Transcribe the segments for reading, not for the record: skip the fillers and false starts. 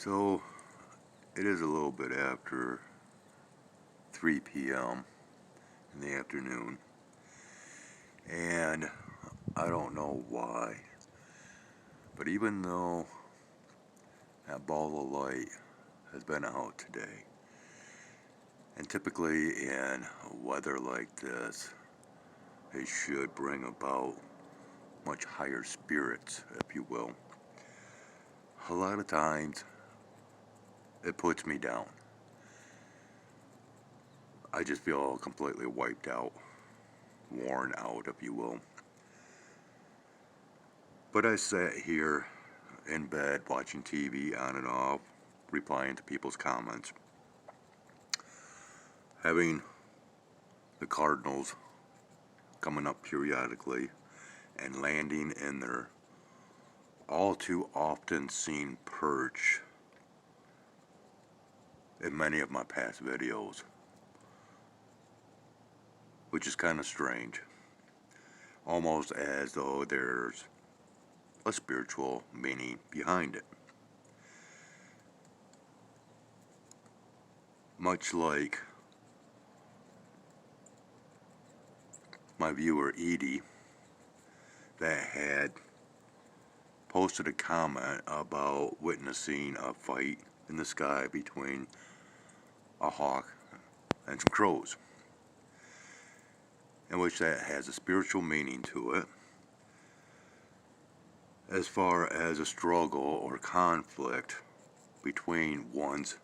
So it is a little bit after 3 p.m. in the afternoon, and I don't know why, but even though that ball of light has been out today, and typically in weather like this, it should bring about much higher spirits, if you will. A lot of times, it puts me down. I just feel completely wiped out, worn out, if you will. But I sat here in bed watching TV on and off, replying to people's comments, having the Cardinals coming up periodically and landing in their all too often seen perch in many of my past videos, which is kind of strange, almost as though there's a spiritual meaning behind it. Much like my viewer Edie that had posted a comment about witnessing a fight in the sky between a hawk and some crows, in which that has a spiritual meaning to it, as far as a struggle or conflict between one's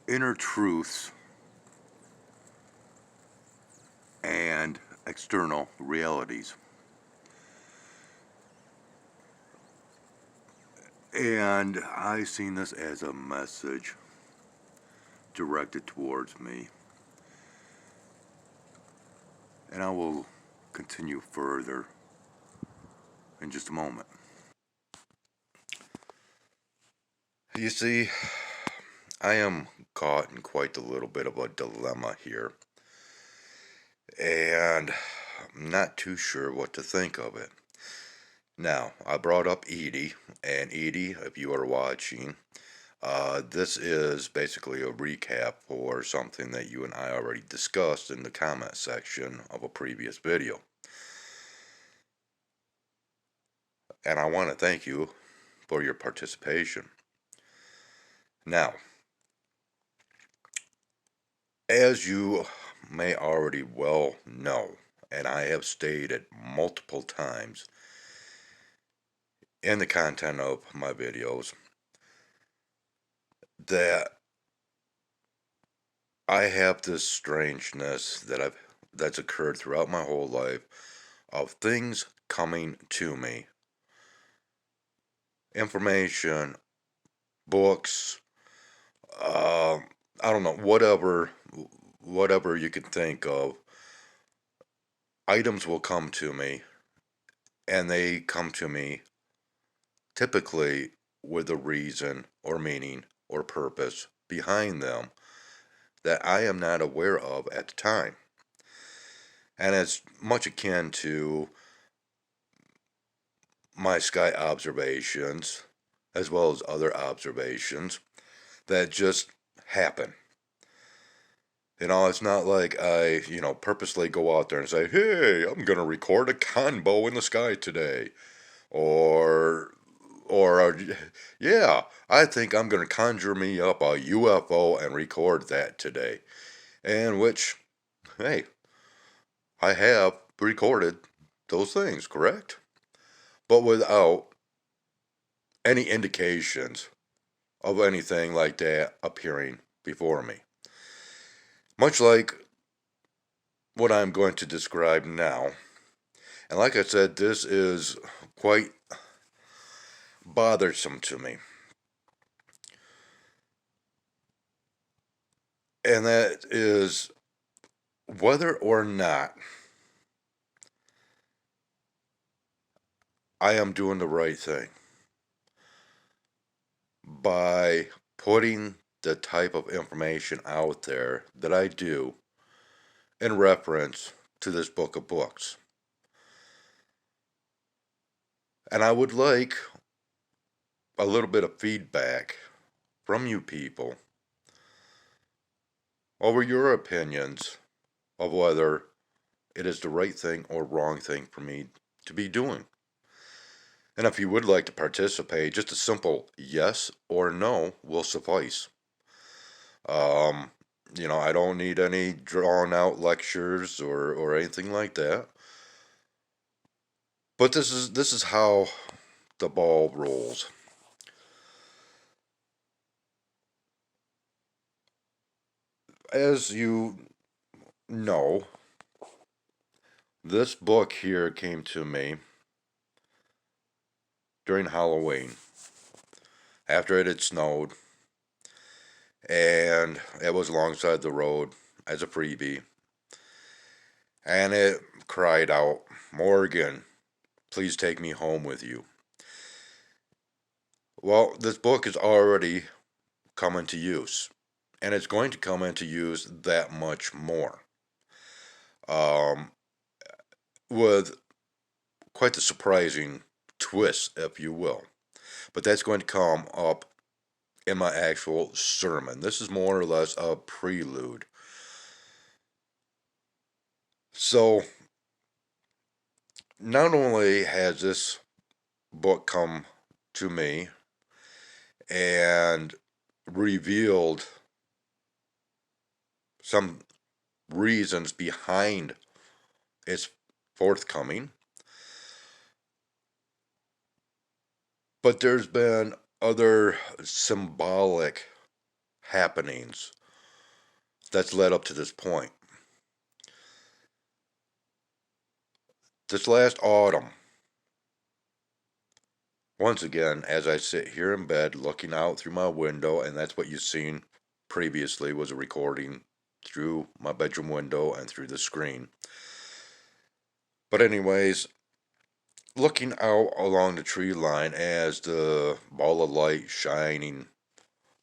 inner truths and external realities. And I seen this as a message directed towards me. And I will continue further in just a moment. You see, I am caught in quite a little bit of a dilemma here, and I'm not too sure what to think of it. Now, I brought up Edie, and Edie, if you are watching, this is basically a recap for something that you and I already discussed in the comment section of a previous video. And I want to thank you for your participation. Now, as you may already well know, and I have stated multiple times in the content of my videos, that I have this strangeness that's occurred throughout my whole life of things coming to me. Information, books, I don't know, whatever you can think of, items will come to me, and they come to me typically with a reason or meaning or purpose behind them that I am not aware of at the time. And it's much akin to my sky observations, as well as other observations that just happen. It's not like I, purposely go out there and say, hey, I'm going to record a convo in the sky today. Or, yeah, I think I'm going to conjure me up a UFO and record that today. And which, hey, I have recorded those things, correct? But without any indications of anything like that appearing before me. Much like what I'm going to describe now. And like I said, this is quite bothersome to me. And that is whether or not I am doing the right thing by putting the type of information out there that I do in reference to this book of books. And I would like a little bit of feedback from you people over your opinions of whether it is the right thing or wrong thing for me to be doing. And if you would like to participate, just a simple yes or no will suffice. Um, I don't need any drawn out lectures or anything like that. But this is how the ball rolls. As you know, this book here came to me during Halloween after it had snowed, and it was alongside the road as a freebie, and it cried out, "Morgan, please take me home with you." Well, this book is already come into use, and it's going to come into use that much more. Um, with quite the surprising twist, if you will. But that's going to come up in my actual sermon. This is more or less a prelude. So, not only has this book come to me and revealed some reasons behind its forthcoming, but there's been other symbolic happenings that's led up to this point. This last autumn, once again, as I sit here in bed looking out through my window, and that's what you've seen previously was a recording through my bedroom window and through the screen. But anyways, looking out along the tree line as the ball of light shining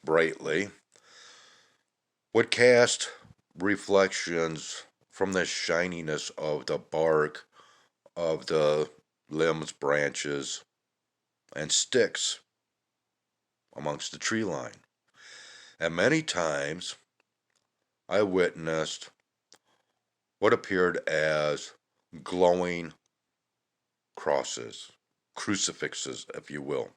brightly would cast reflections from the shininess of the bark of the limbs, branches, and sticks amongst the tree line. And many times I witnessed what appeared as glowing crosses, crucifixes, if you will.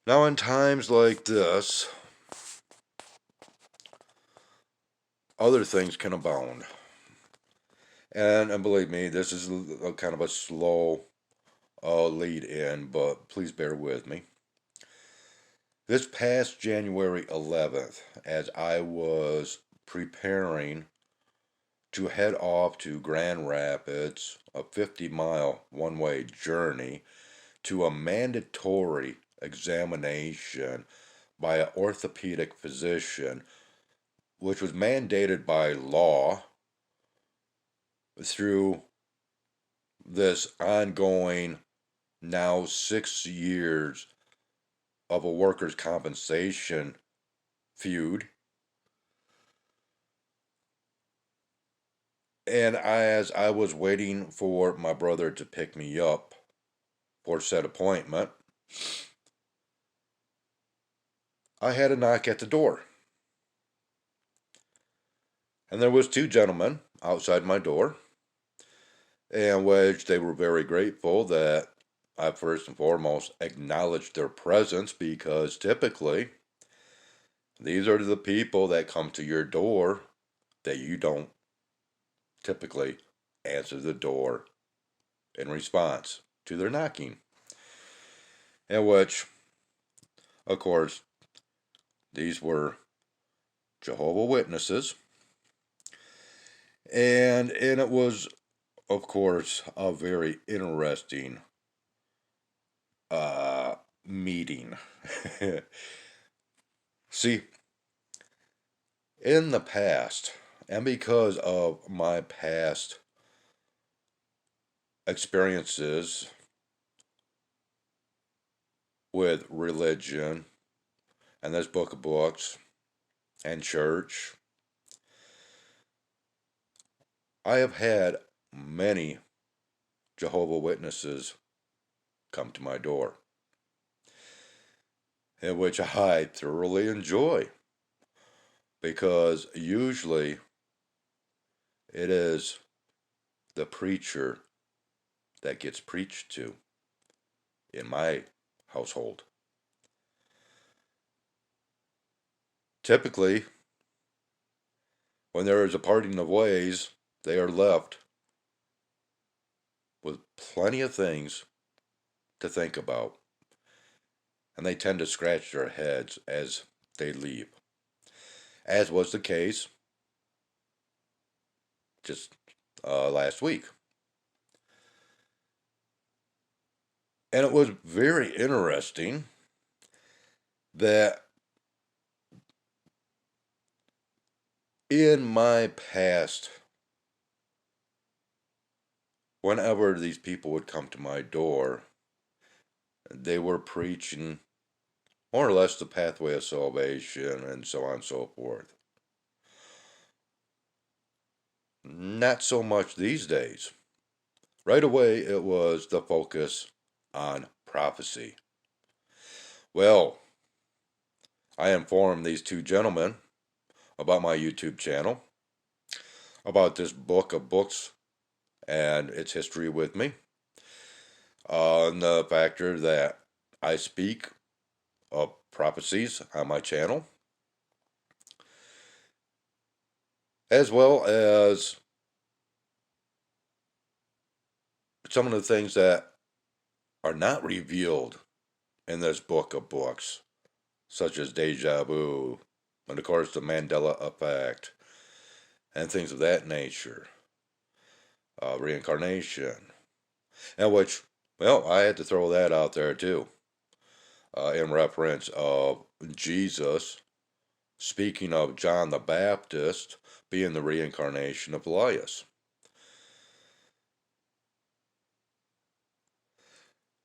Now, in times like this, other things can abound. And believe me, this is a kind of a slow lead in, but please bear with me. This past January 11th, as I was preparing to head off to Grand Rapids, a 50-mile one-way journey to a mandatory examination by an orthopedic physician, which was mandated by law through this ongoing, now 6 years of a workers' compensation feud. And as I was waiting for my brother to pick me up for said appointment, I had a knock at the door. And there was two gentlemen outside my door, in which they were very grateful that I first and foremost acknowledged their presence, because typically these are the people that come to your door that you don't typically answer the door in response to their knocking. In which, of course, these were Jehovah's Witnesses. And it was, of course, a very interesting meeting. See, in the past, and because of my past experiences with religion and this book of books and church, I have had many Jehovah's Witnesses come to my door, in which I thoroughly enjoy because usually it is the preacher that gets preached to in my household. Typically, when there is a parting of ways, they are left with plenty of things to think about, and they tend to scratch their heads as they leave, as was the case just last week. And it was very interesting that in my past, whenever these people would come to my door, they were preaching more or less the pathway of salvation and so on and so forth. Not so much these days. Right away, it was the focus on prophecy. Well, I informed these two gentlemen about my YouTube channel, about this book of books and its history with me, and the factor that I speak of prophecies on my channel, as well as some of the things that are not revealed in this book of books, such as deja vu, and of course the Mandela effect, and things of that nature, reincarnation, and which, well, I had to throw that out there too, in reference of Jesus speaking of John the Baptist being the reincarnation of Elias.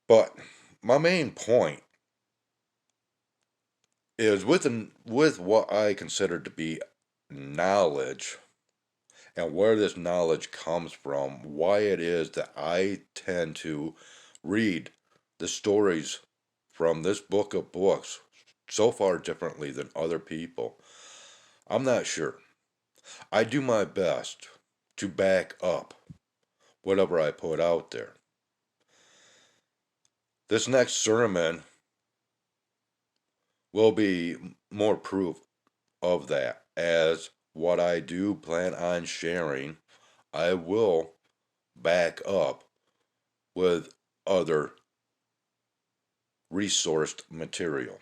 But my main point is with what I consider to be knowledge and where this knowledge comes from, why it is that I tend to read the stories from this book of books so far differently than other people. I'm not sure. I do my best to back up whatever I put out there. This next sermon will be more proof of that, as what I do plan on sharing, I will back up with other resourced material.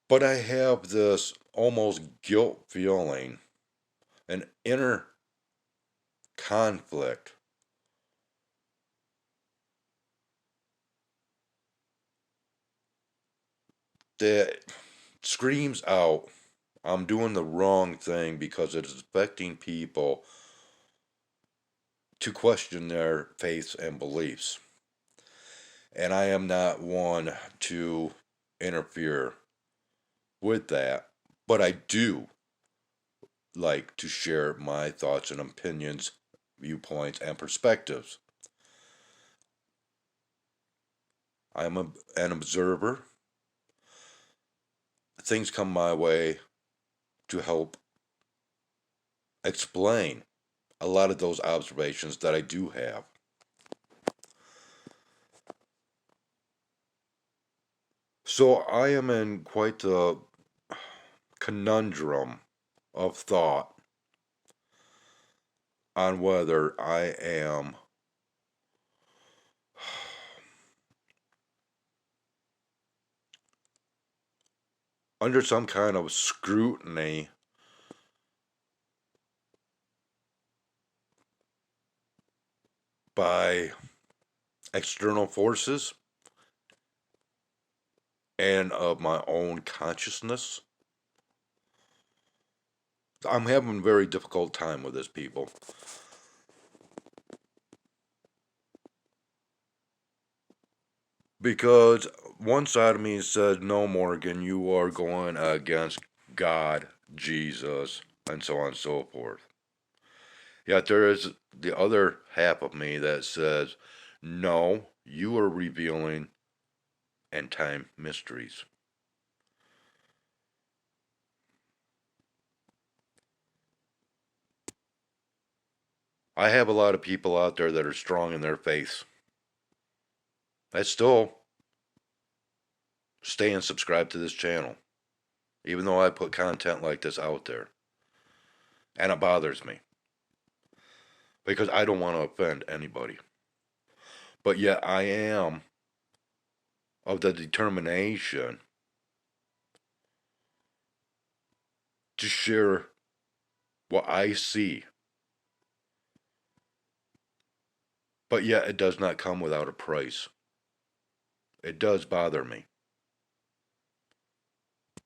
But I have this almost guilt feeling, an inner conflict that screams out, I'm doing the wrong thing because it is affecting people to question their faiths and beliefs. And I am not one to interfere with that, but I do like to share my thoughts and opinions, viewpoints, and perspectives. I'm an observer. Things come my way to help explain a lot of those observations that I do have. So I am in quite a conundrum of thought on whether I am under some kind of scrutiny by external forces and of my own consciousness. I'm having a very difficult time with this, people. Because one side of me says, no, Morgan, you are going against God, Jesus, and so on and so forth. Yet there is the other half of me that says, no, you are revealing end time mysteries. I have a lot of people out there that are strong in their faith that still stay and subscribe to this channel, even though I put content like this out there. And it bothers me because I don't want to offend anybody. But yet I am of the determination to share what I see. But yet it does not come without a price. It does bother me.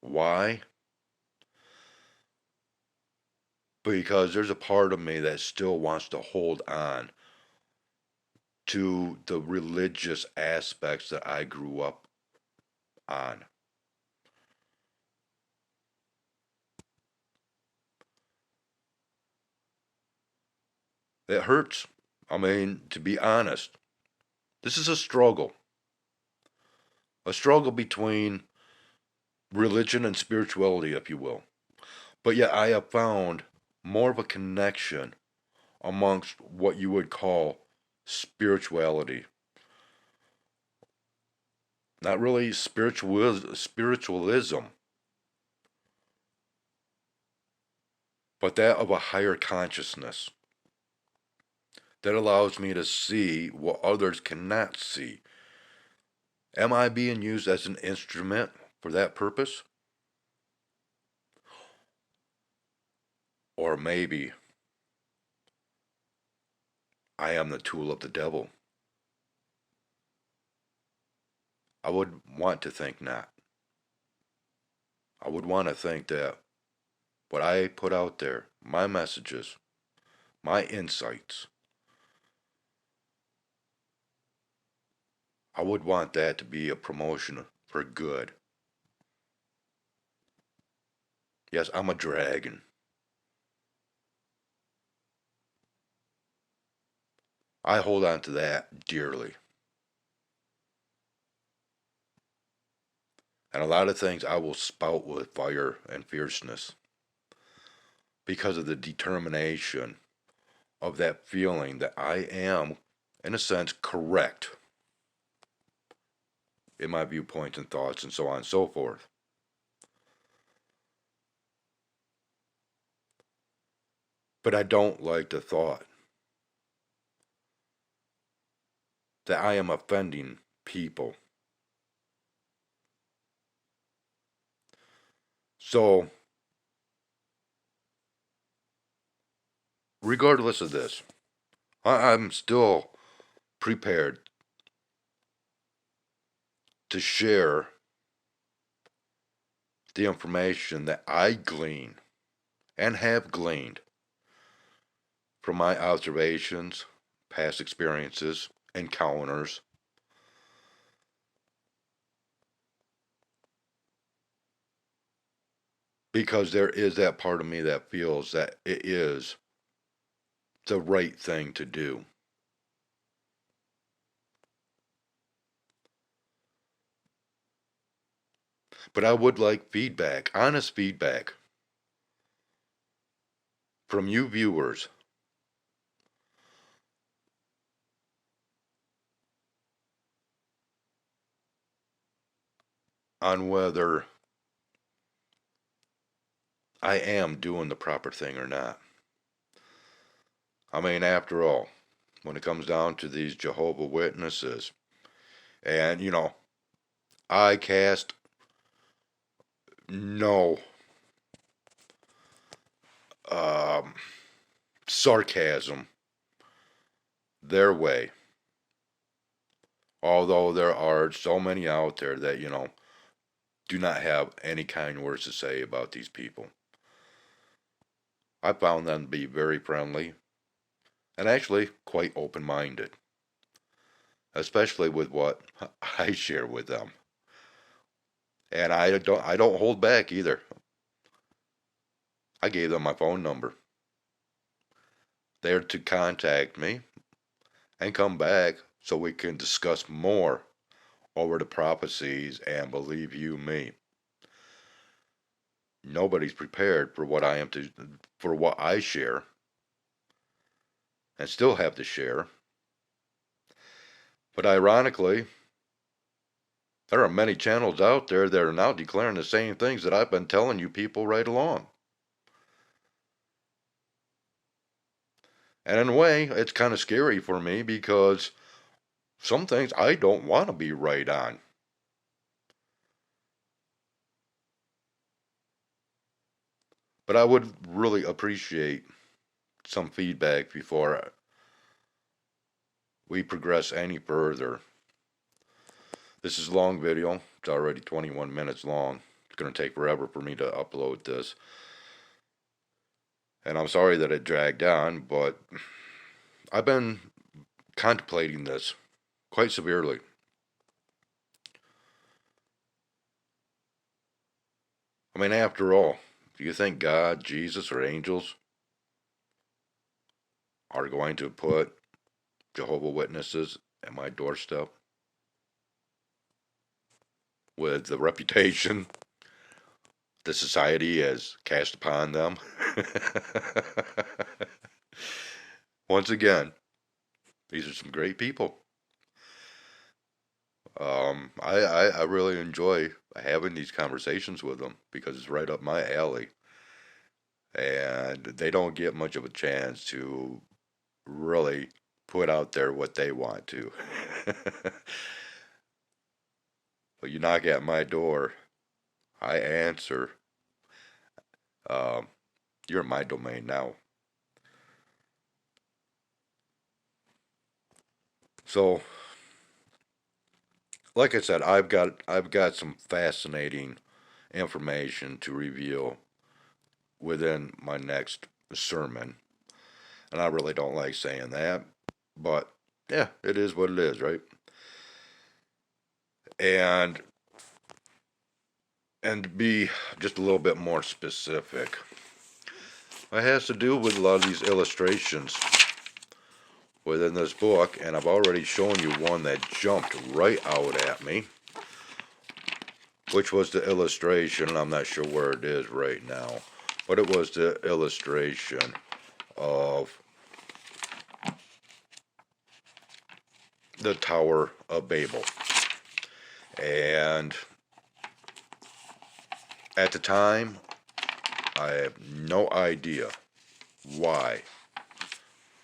Why? Because there's a part of me that still wants to hold on to the religious aspects that I grew up on. It hurts. I mean, to be honest, this is a struggle. A struggle between religion and spirituality, if you will. But yet I have found more of a connection amongst what you would call spirituality. Not really spiritualism, but that of a higher consciousness that allows me to see what others cannot see. Am I being used as an instrument for that purpose? Or maybe I am the tool of the devil. I would want to think not. I would want to think that what I put out there, my messages, my insights, I would want that to be a promotion for good. Yes, I'm a dragon. I hold on to that dearly. And a lot of things I will spout with fire and fierceness because of the determination of that feeling that I am, in a sense, correct in my viewpoints and thoughts and so on and so forth. But I don't like the thought that I am offending people. So, regardless of this, I'm still prepared to share the information that I glean and have gleaned from my observations, past experiences, encounters. Because there is that part of me that feels that it is the right thing to do. But I would like feedback, honest feedback, from you viewers on whether I am doing the proper thing or not. I mean, after all, when it comes down to these Jehovah Witnesses, and I cast no um, sarcasm their way. Although there are so many out there that, do not have any kind words to say about these people. I found them to be very friendly and actually quite open minded, especially with what I share with them. And I don't hold back either. I gave them my phone number. They're to contact me and come back so we can discuss more over the prophecies, and believe you me, nobody's prepared for what for what I share and still have to share. But ironically, there are many channels out there that are now declaring the same things that I've been telling you people right along. And in a way, it's kind of scary for me because some things I don't want to be right on. But I would really appreciate some feedback before we progress any further. This is a long video. It's already 21 minutes long. It's going to take forever for me to upload this. And I'm sorry that it dragged on, but I've been contemplating this quite severely. I mean, after all, do you think God, Jesus, or angels are going to put Jehovah's Witnesses at my doorstep with the reputation the society has cast upon them? Once again, these are some great people. I really enjoy having these conversations with them because it's right up my alley. And they don't get much of a chance to really put out there what they want to. But you knock at my door, I answer. Um, you're in my domain now. So, like I said, I've got some fascinating information to reveal within my next sermon. And I really don't like saying that, but yeah, it is what it is, right? And to be just a little bit more specific, it has to do with a lot of these illustrations within this book, and I've already shown you one that jumped right out at me, which was the illustration, and I'm not sure where it is right now, but it was the illustration of the Tower of Babel. And at the time, I have no idea why.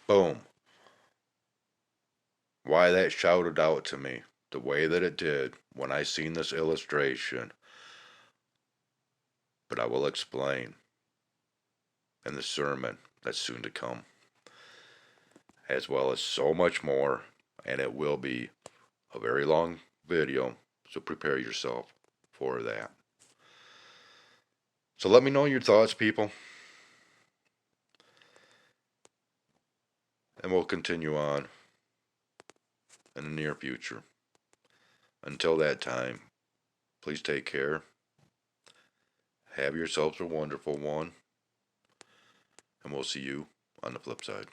Boom. Why that shouted out to me the way that it did when I seen this illustration. But I will explain in the sermon that's soon to come, as well as so much more, and it will be a very long video, so prepare yourself for that. So let me know your thoughts, people, and we'll continue on in the near future. Until that time, please take care. Have yourselves a wonderful one, and we'll see you on the flip side.